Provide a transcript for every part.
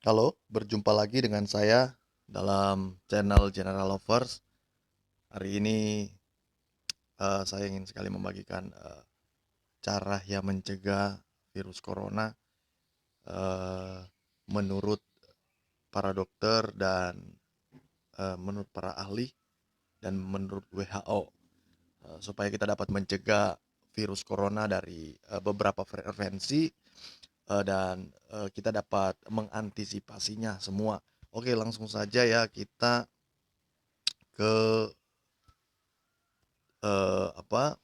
Halo, berjumpa lagi dengan saya dalam channel General Lovers. Hari ini saya ingin sekali membagikan cara yang mencegah virus corona eh, menurut para dokter dan menurut para ahli dan menurut WHO, supaya kita dapat mencegah virus corona dari beberapa frekuensi dan kita dapat mengantisipasinya semua. Oke, langsung saja ya kita ke apa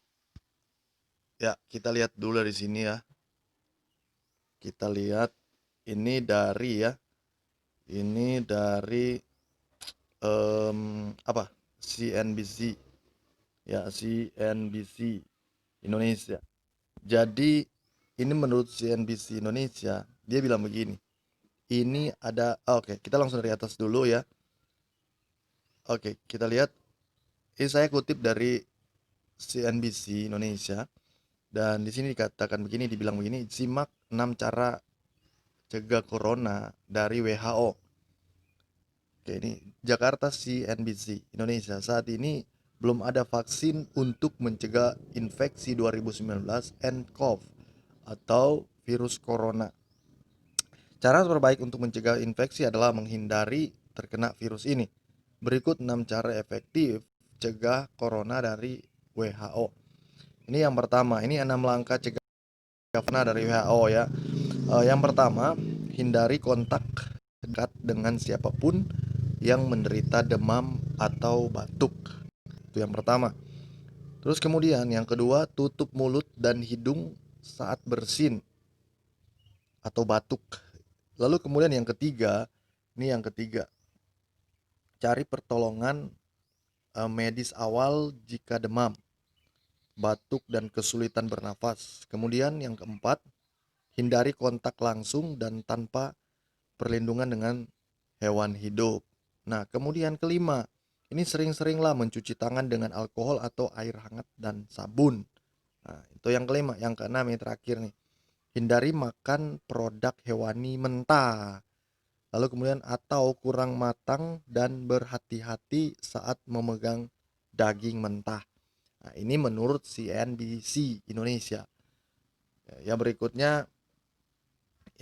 ya, kita lihat dulu dari sini ya. Kita lihat ini dari ya, ini dari apa? CNBC ya, CNBC Indonesia. Jadi ini menurut CNBC Indonesia, dia bilang begini. Ini ada oke, kita langsung dari atas dulu ya. Oke, kita lihat. Ini saya kutip dari CNBC Indonesia dan di sini dikatakan begini, dibilang begini, simak 6 cara cegah corona dari WHO. Oke, ini Jakarta CNBC Indonesia. Saat ini belum ada vaksin untuk mencegah infeksi 2019 nCoV atau virus corona. Cara terbaik untuk mencegah infeksi adalah menghindari terkena virus ini. Berikut 6 cara efektif cegah corona dari WHO. Ini yang pertama, ini 6 langkah cegah corona dari WHO ya. Yang pertama, hindari kontak dekat dengan siapapun yang menderita demam atau batuk. Itu yang pertama. Terus kemudian yang kedua, tutup mulut dan hidung saat bersin atau batuk. Lalu kemudian yang ketiga, ini yang ketiga, cari pertolongan medis awal jika demam, batuk dan kesulitan bernafas. Kemudian yang keempat, hindari kontak langsung dan tanpa perlindungan dengan hewan hidup. Nah, kemudian kelima, ini sering-seringlah mencuci tangan dengan alkohol atau air hangat dan sabun. Nah, itu yang kelima. Yang keenam, yang terakhir nih, hindari makan produk hewani mentah. Lalu kemudian atau kurang matang dan berhati-hati saat memegang daging mentah. Nah, ini menurut CNBC Indonesia. Yang berikutnya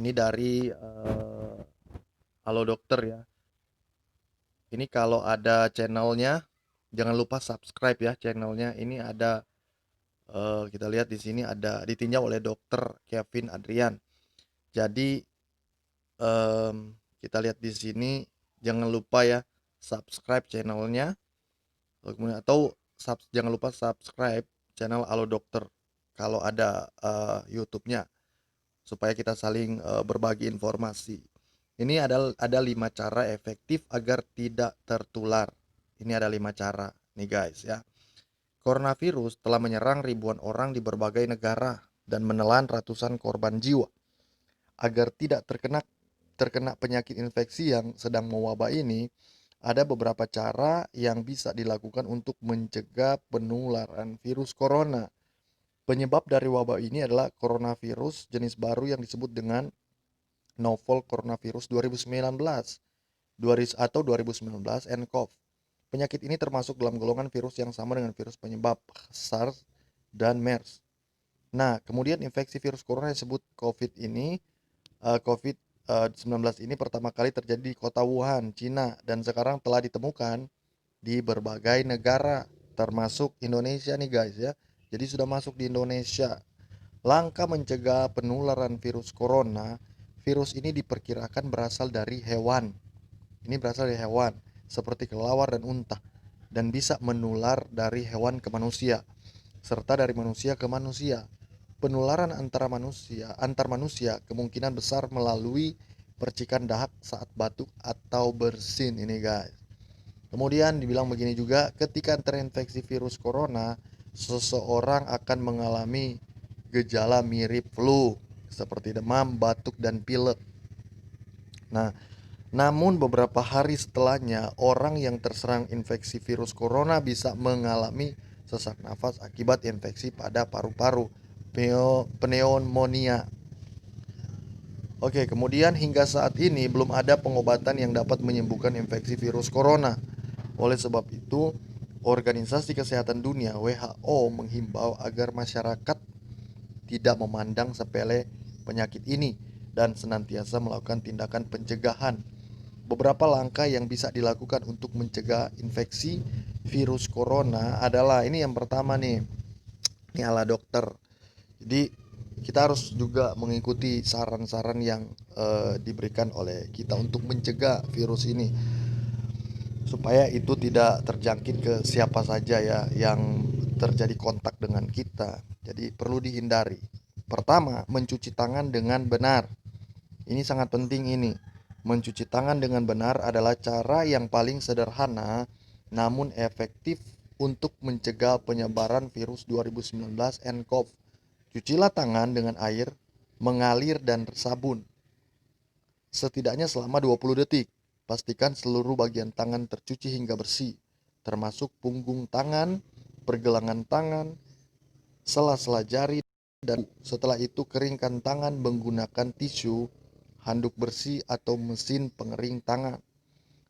ini dari Halo Dokter ya. Ini kalau ada channelnya, jangan lupa subscribe ya channelnya. Ini ada kita lihat di sini ada ditinjau oleh Dokter Kevin Adrian. Jadi kita lihat di sini, jangan lupa ya subscribe channelnya. Kemudian atau jangan lupa subscribe channel Halo Dokter kalau ada YouTube-nya, supaya kita saling berbagi informasi. Ini ada 5 cara efektif agar tidak tertular. Ini ada 5 cara nih guys ya. Coronavirus telah menyerang ribuan orang di berbagai negara dan menelan ratusan korban jiwa. Agar tidak terkena penyakit infeksi yang sedang mewabah ini, ada beberapa cara yang bisa dilakukan untuk mencegah penularan virus corona. Penyebab dari wabah ini adalah coronavirus jenis baru yang disebut dengan novel coronavirus 2019 atau 2019 nCoV. Penyakit ini termasuk dalam golongan virus yang sama dengan virus penyebab SARS dan MERS. Nah, kemudian infeksi virus corona yang disebut COVID-19 ini pertama kali terjadi di kota Wuhan, Cina, dan sekarang telah ditemukan di berbagai negara, termasuk Indonesia nih guys ya. Jadi sudah masuk di Indonesia. Langkah mencegah penularan virus corona, virus ini diperkirakan berasal dari hewan. Ini berasal dari hewan, seperti kelelawar dan unta, dan bisa menular dari hewan ke manusia, serta dari manusia ke manusia. Penularan antar manusia kemungkinan besar melalui percikan dahak saat batuk atau bersin ini guys. Kemudian dibilang begini juga, ketika terinfeksi virus corona, seseorang akan mengalami gejala mirip flu seperti demam, batuk, dan pilek. Nah, namun beberapa hari setelahnya, orang yang terserang infeksi virus corona bisa mengalami sesak nafas akibat infeksi pada paru-paru, pneumonia. Oke, kemudian hingga saat ini belum ada pengobatan yang dapat menyembuhkan infeksi virus corona. Oleh sebab itu, Organisasi Kesehatan Dunia (WHO) menghimbau agar masyarakat tidak memandang sepele penyakit ini dan senantiasa melakukan tindakan pencegahan. Beberapa langkah yang bisa dilakukan untuk mencegah infeksi virus corona adalah ini yang pertama nih, ini ala dokter. Jadi kita harus juga mengikuti saran-saran yang diberikan oleh kita untuk mencegah virus ini supaya itu tidak terjangkit ke siapa saja ya yang terjadi kontak dengan kita. Jadi perlu dihindari. Pertama, mencuci tangan dengan benar. Ini sangat penting ini. Mencuci tangan dengan benar adalah cara yang paling sederhana namun efektif untuk mencegah penyebaran virus 2019 nCoV. Cucilah tangan dengan air mengalir dan sabun setidaknya selama 20 detik. Pastikan seluruh bagian tangan tercuci hingga bersih, termasuk punggung tangan, pergelangan tangan, sela-sela jari, dan setelah itu keringkan tangan menggunakan tisu, handuk bersih, atau mesin pengering tangan.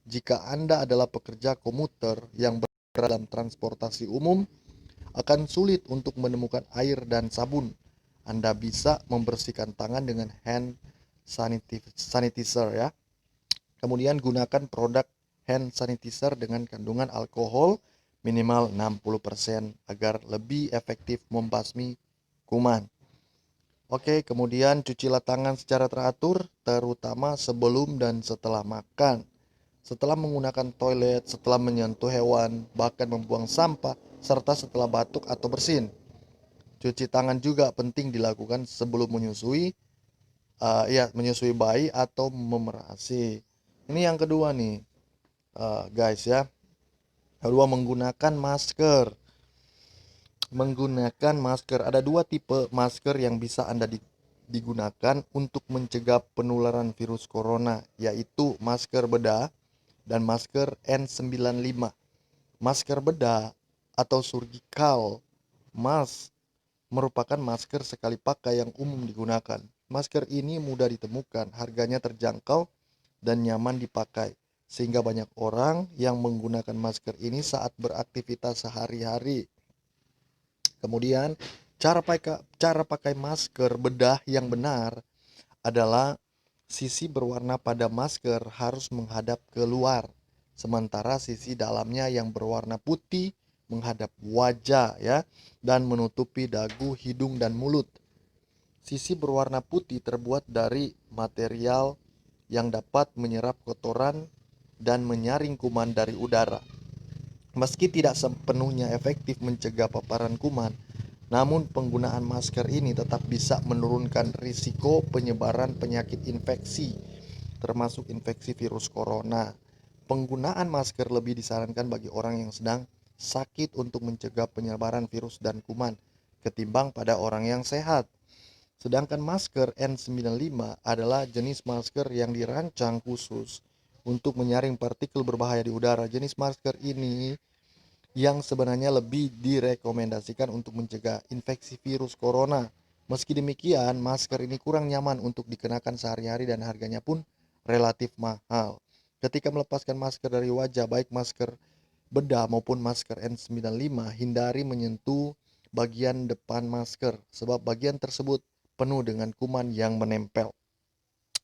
Jika Anda adalah pekerja komuter yang berada dalam transportasi umum, akan sulit untuk menemukan air dan sabun. Anda bisa membersihkan tangan dengan hand sanitizer ya. Kemudian gunakan produk hand sanitizer dengan kandungan alkohol minimal 60% agar lebih efektif membasmi kuman. Oke, kemudian cucilah tangan secara teratur, terutama sebelum dan setelah makan. Setelah menggunakan toilet, setelah menyentuh hewan, bahkan membuang sampah, serta setelah batuk atau bersin. Cuci tangan juga penting dilakukan sebelum menyusui bayi atau memerah ASI. Ini yang kedua nih, guys ya. Kedua, menggunakan masker. Menggunakan masker. Ada dua tipe masker yang bisa Anda digunakan untuk mencegah penularan virus corona, yaitu masker bedah dan masker N95. Masker bedah atau surgical mask merupakan masker sekali pakai yang umum digunakan. Masker ini mudah ditemukan, harganya terjangkau, dan nyaman dipakai, sehingga banyak orang yang menggunakan masker ini saat beraktivitas sehari-hari. Kemudian, cara pakai masker bedah yang benar adalah sisi berwarna pada masker harus menghadap keluar, sementara sisi dalamnya yang berwarna putih menghadap wajah ya dan menutupi dagu, hidung dan mulut. Sisi berwarna putih terbuat dari material yang dapat menyerap kotoran dan menyaring kuman dari udara. Meski tidak sepenuhnya efektif mencegah paparan kuman, namun penggunaan masker ini tetap bisa menurunkan risiko penyebaran penyakit infeksi, termasuk infeksi virus corona. Penggunaan masker lebih disarankan bagi orang yang sedang sakit untuk mencegah penyebaran virus dan kuman ketimbang pada orang yang sehat. Sedangkan masker N95 adalah jenis masker yang dirancang khusus untuk menyaring partikel berbahaya di udara. Jenis masker ini yang sebenarnya lebih direkomendasikan untuk mencegah infeksi virus corona. Meski demikian, masker ini kurang nyaman untuk dikenakan sehari-hari dan harganya pun relatif mahal. Ketika melepaskan masker dari wajah, baik masker bedah maupun masker N95, hindari menyentuh bagian depan masker sebab bagian tersebut penuh dengan kuman yang menempel.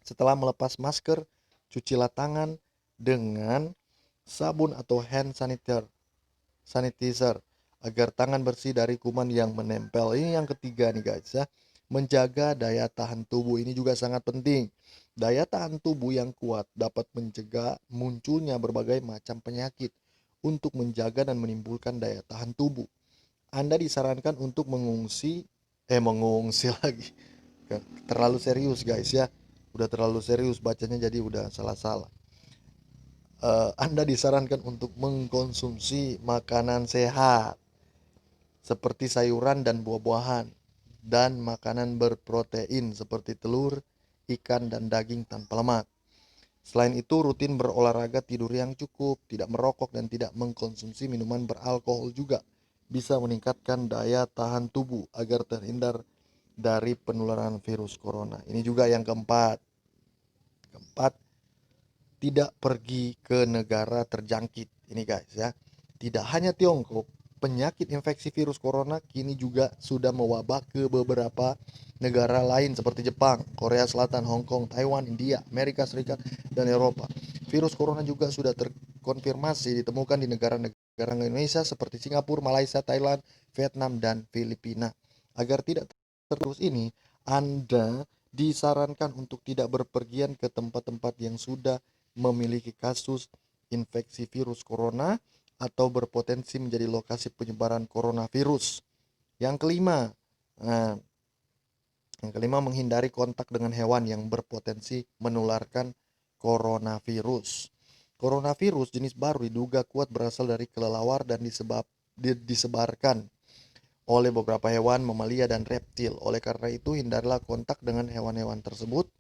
Setelah melepas masker, cucilah tangan dengan sabun atau hand sanitizer agar tangan bersih dari kuman yang menempel. Ini yang ketiga nih guys ya. Menjaga daya tahan tubuh ini juga sangat penting. Daya tahan tubuh yang kuat dapat mencegah munculnya berbagai macam penyakit. Untuk menjaga dan menimbulkan daya tahan tubuh, Anda disarankan untuk mengungsi lagi. Terlalu serius guys ya. Udah terlalu serius bacanya jadi udah salah-salah. Anda disarankan untuk mengkonsumsi makanan sehat seperti sayuran dan buah-buahan dan makanan berprotein seperti telur, ikan, dan daging tanpa lemak. Selain itu, rutin berolahraga, tidur yang cukup, tidak merokok, dan tidak mengkonsumsi minuman beralkohol juga bisa meningkatkan daya tahan tubuh agar terhindar dari penularan virus corona. Ini juga yang keempat. tidak pergi ke negara terjangkit. Ini guys ya. Tidak hanya Tiongkok, penyakit infeksi virus corona kini juga sudah mewabah ke beberapa negara lain seperti Jepang, Korea Selatan, Hong Kong, Taiwan, India, Amerika Serikat, dan Eropa. Virus corona juga sudah terkonfirmasi ditemukan di negara-negara Indonesia seperti Singapura, Malaysia, Thailand, Vietnam, dan Filipina. Agar tidak terus ini, Anda disarankan untuk tidak berpergian ke tempat-tempat yang sudah memiliki kasus infeksi virus corona atau berpotensi menjadi lokasi penyebaran coronavirus. Yang kelima, nah, menghindari kontak dengan hewan yang berpotensi menularkan coronavirus. Coronavirus jenis baru diduga kuat berasal dari kelelawar dan disebarkan oleh beberapa hewan, mamalia, dan reptil. Oleh karena itu, hindarilah kontak dengan hewan-hewan tersebut.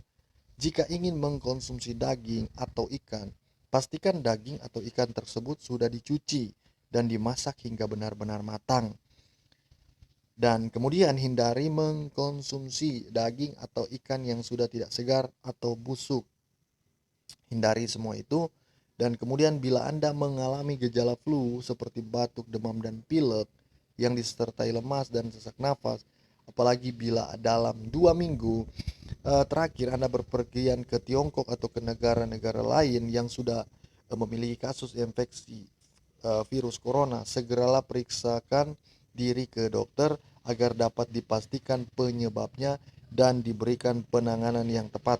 Jika ingin mengkonsumsi daging atau ikan, pastikan daging atau ikan tersebut sudah dicuci dan dimasak hingga benar-benar matang. Dan kemudian hindari mengkonsumsi daging atau ikan yang sudah tidak segar atau busuk. Hindari semua itu. Dan kemudian bila Anda mengalami gejala flu seperti batuk, demam, dan pilek yang disertai lemas dan sesak nafas, apalagi bila dalam 2 minggu terakhir Anda berpergian ke Tiongkok atau ke negara-negara lain yang sudah memiliki kasus infeksi virus corona, segeralah periksakan diri ke dokter agar dapat dipastikan penyebabnya dan diberikan penanganan yang tepat.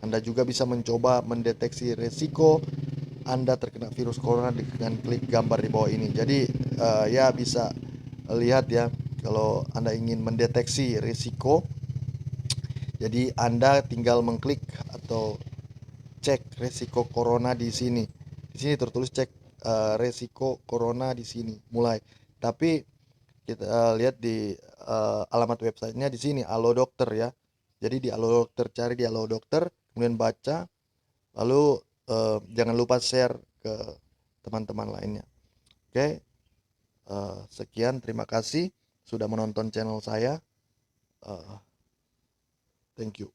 Anda juga bisa mencoba mendeteksi resiko Anda terkena virus corona dengan klik gambar di bawah ini. Jadi ya bisa lihat ya, kalau Anda ingin mendeteksi risiko, jadi Anda tinggal mengklik atau cek resiko corona di sini. Di sini tertulis cek resiko corona di sini mulai. Tapi kita lihat di alamat websitenya di sini Halo Dokter ya. Jadi di Halo Dokter, cari di Halo Dokter, kemudian baca, lalu jangan lupa share ke teman-teman lainnya. Oke, sekian, terima kasih sudah menonton channel saya. Thank you.